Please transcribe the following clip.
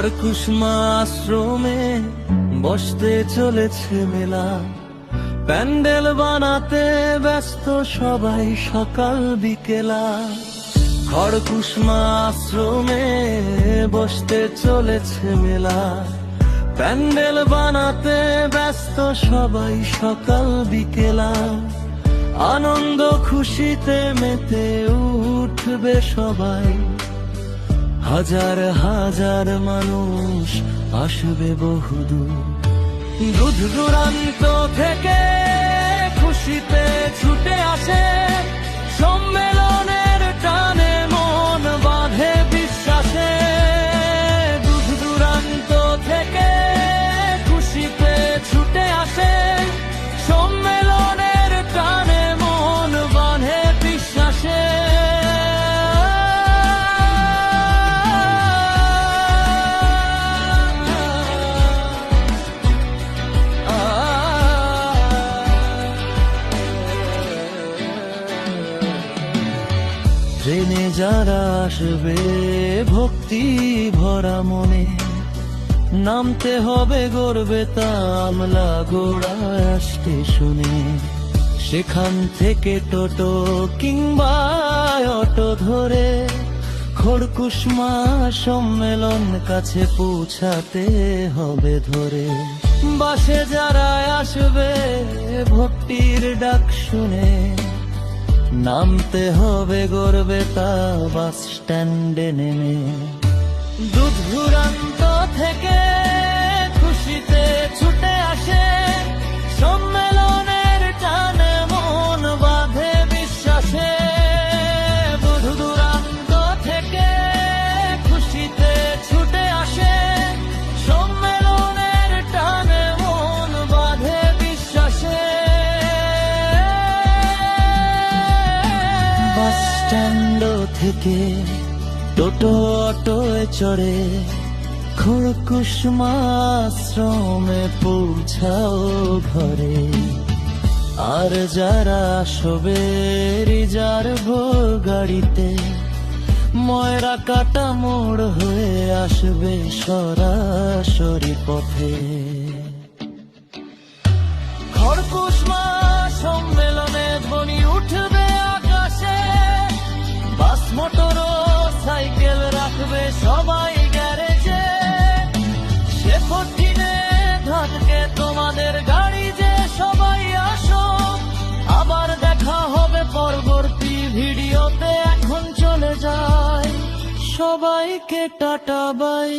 খড়কুসমা আশ্রমে বসতে চলেছে মেলা, প্যান্ডেল বানাতে ব্যস্ত সবাই সকাল বিকেলা। খড়কুসমা আশ্রমে বসতে চলেছে মেলা, প্যান্ডেল বানাতে ব্যস্ত সবাই সকাল বিকেলা। আনন্দ খুশিতে মেতে উঠবে সবাই, হাজার হাজার মানুষ আসবে বহুদূর। দূর দূরান্ত থেকে খুশিতে ছুটে আসে, সম্মেলনের টানে মন বাঁধে বিশ্বাসে। দূর দূরান্ত থেকে খুশিতে ছুটে আসে, সম্মেলনের টানে মন বাঁধে বিশ্বাসে। ট্রেনে যারা আসবে ভক্তি ভরা মনে, নামতে হবে গর্বে তামলা গোড়া স্টেশনে। সেখান থেকে টোটো কিংবা অটো ধরে খড়কুসমা সম্মেলন কাছে পৌঁছাতে হবে ধরে। বাসে যারা আসবে ভক্তির ডাক শুনে, নামতে হবে গর্বে তা বাস স্ট্যান্ডে নেমে। দূর দূরান্ত থেকে খুশিতে ছুটে আসে, সম্মেলনের টানে মন বাঁধে বিশ্বাসে। দূর দূরান্ত থেকে খুশিতে ছুটে আসে, সম্মেলনের টানে মন বাঁধে বিশ্বাসে। বাস স্ট্যান্ড থেকে টোটো অটোয় চড়ে খড়কুসমা আশ্রমে পৌঁছাও ঘরে। আর যারা আসবে রিজার্ভ গাড়িতে, ময়রা কাটা মোড় হয়ে আসবে সরাসরি পথে। খড়কুসমা সম্মেলনে ধ্বনি উঠবে আকাশে, বাস মোটর সাইকেল রাখবে সবাই গ্যারেজে। সে কঠিনে থাকবে তোমাদের গাড়ি যে সবাই আসো, আবার দেখা হবে পরবর্তী ভিডিওতে। এখন চলে যায় সবাইকে টাটা বাই।